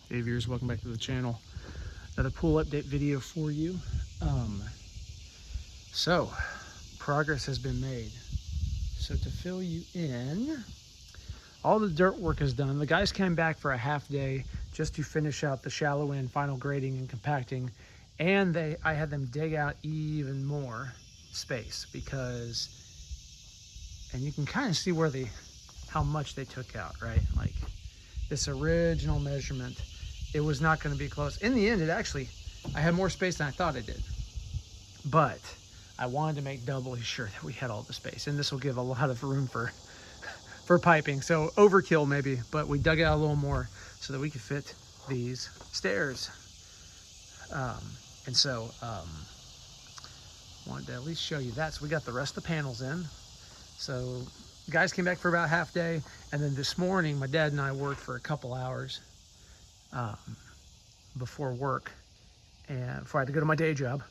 Hey viewers, welcome back to the channel. Another pool update video for you. So progress has been made. So to fill you in, all the dirt work is done. The guys came back for a half day just to finish out the shallow end, final grading and compacting. And I had them dig out even more space because, and you can kind of see where how much they took out, right? Like this original measurement, it was not going to be close. In the end, I had more space than I thought I did. But I wanted to make doubly sure that we had all the space. And this will give a lot of room for piping. So overkill maybe, but we dug out a little more so that we could fit these stairs. And so wanted to at least show you that. So we got the rest of the panels in. So guys came back for about half day. And then this morning, my dad and I worked for a couple hours before work, and before I had to go to my day job,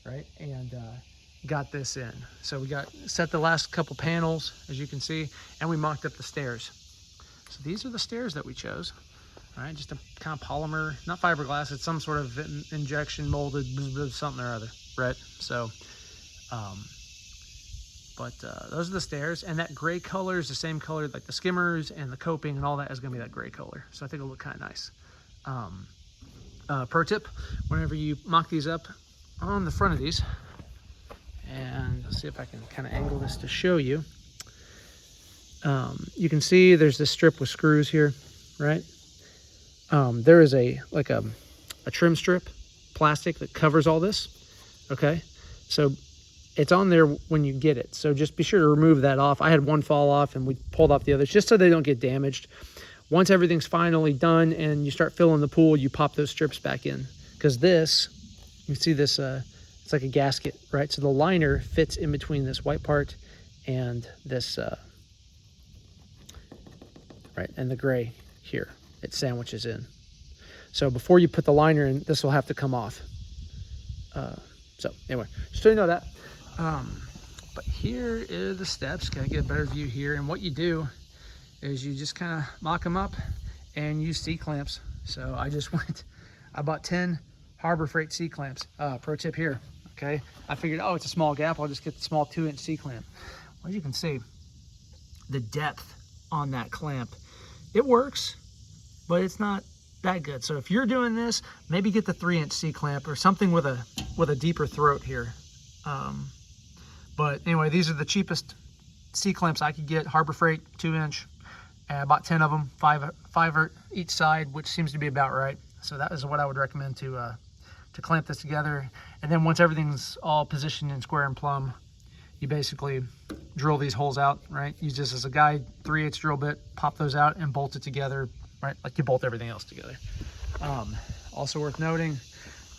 right? And got this in. So we set the last couple panels, as you can see, and we mocked up the stairs. So these are the stairs that we chose, right? Just a kind of polymer, not fiberglass, it's some sort of injection molded something or other, right? So, those are the stairs, and that gray color is the same color, like the skimmers and the coping and all that is gonna be that gray color. So I think it'll look kind of nice. Pro tip, whenever you mock these up on the front of these, and let's see if I can kind of angle this to show you. You can see there's this strip with screws here, right? There is a trim strip, plastic that covers all this, okay? So it's on there when you get it. So just be sure to remove that off. I had one fall off and we pulled off the others just so they don't get damaged. Once everything's finally done and you start filling the pool, you pop those strips back in. Because this, you see this, it's like a gasket, right? So the liner fits in between this white part and this, right, and the gray here. It sandwiches in. So before you put the liner in, this will have to come off. So anyway, just so you know that. But here is the steps. Gotta get a better view here. And what you do is you just kind of mock them up and use C-clamps. So I bought 10 Harbor Freight C-clamps. Pro tip here, okay? I figured, oh, it's a small gap, I'll just get the small 2-inch C-clamp. Well, as you can see, the depth on that clamp, it works, but it's not that good. So if you're doing this, maybe get the 3-inch C-clamp or something with a deeper throat here. But anyway, these are the cheapest C-clamps I could get, Harbor Freight, 2-inch. And I bought 10 of them, five each side, which seems to be about right. So that is what I would recommend to clamp this together. And then once everything's all positioned in square and plumb, you basically drill these holes out, right? Use this as a guide, 3/8 drill bit, pop those out and bolt it together, right? Like you bolt everything else together. Also worth noting,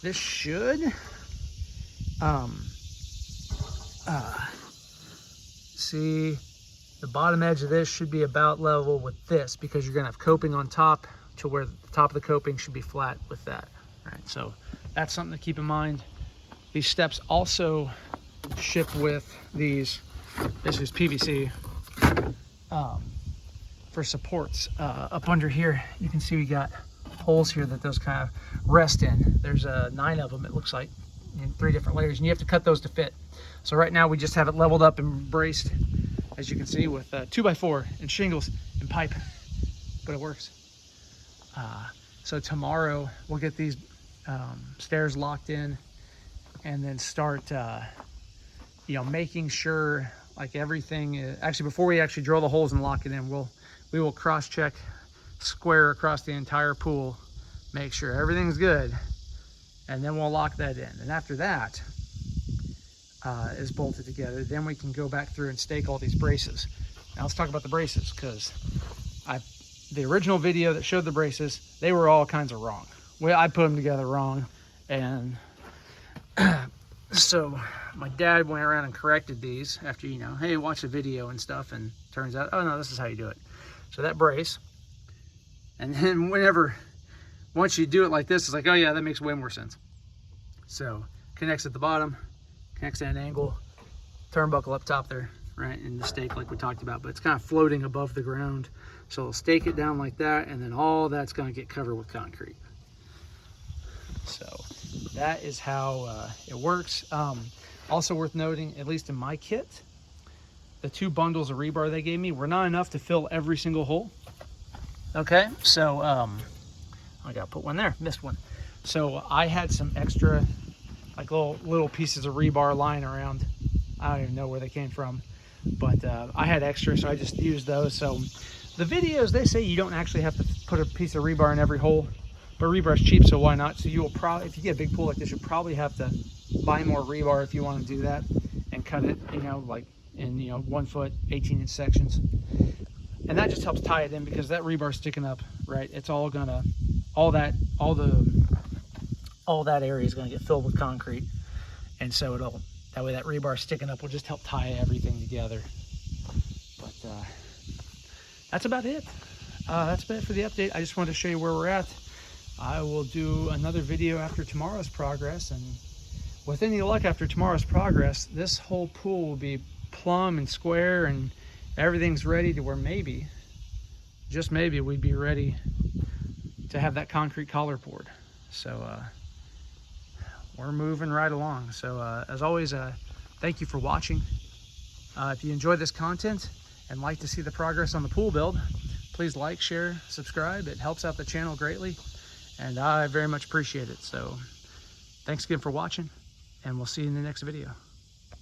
this should, see, the bottom edge of this should be about level with this because you're gonna have coping on top to where the top of the coping should be flat with that, right? So that's something to keep in mind. These steps also ship with these, this is PVC, for supports. Up under here, you can see we got holes here that those kind of rest in. There's 9 of them, it looks like, in 3 different layers, and you have to cut those to fit. So right now we just have it leveled up and braced, as you can see, with 2x4 and shingles and pipe, but it works. So tomorrow we'll get these stairs locked in and then start, making sure like everything is, actually before we actually drill the holes and lock it in, we will cross-check square across the entire pool, make sure everything's good, and then we'll lock that in. And after that is bolted together, then we can go back through and stake all these braces. Now let's talk about the braces, because the original video that showed the braces, they were all kinds of wrong. Well, I put them together wrong, and so my dad went around and corrected these after, hey, watch the video and stuff, and turns out, oh no, this is how you do it. So that brace, and then once you do it like this, it's like, oh yeah, that makes way more sense. So connects at the bottom, connects at an angle, turnbuckle up top there, right, and the stake like we talked about, but it's kind of floating above the ground. So we'll stake it down like that, and then all that's going to get covered with concrete. So that is how it works. Also worth noting, at least in my kit, the 2 bundles of rebar they gave me were not enough to fill every single hole. Okay, so I gotta put one there, missed one. So I had some extra, like little pieces of rebar lying around. I don't even know where they came from, but I had extra, so I just used those. So the videos, they say you don't actually have to put a piece of rebar in every hole, but rebar is cheap, so why not? So you will probably, if you get a big pool like this, you'll probably have to buy more rebar if you want to do that, and cut it, you know, like in 1 foot 18-inch sections. And that just helps tie it in, because that rebar sticking up, right? It's all gonna, all that area is gonna get filled with concrete, and so that way that rebar sticking up will just help tie everything together. But that's about it. That's about it for the update. I just wanted to show you where we're at. I will do another video after tomorrow's progress, and with any luck after tomorrow's progress, this whole pool will be plumb and square, and everything's ready to where maybe, just maybe, we'd be ready to have that concrete collar poured. So we're moving right along. So as always, thank you for watching. If you enjoy this content and like to see the progress on the pool build, please like, share, subscribe. It helps out the channel greatly, and I very much appreciate it. So thanks again for watching, and we'll see you in the next video.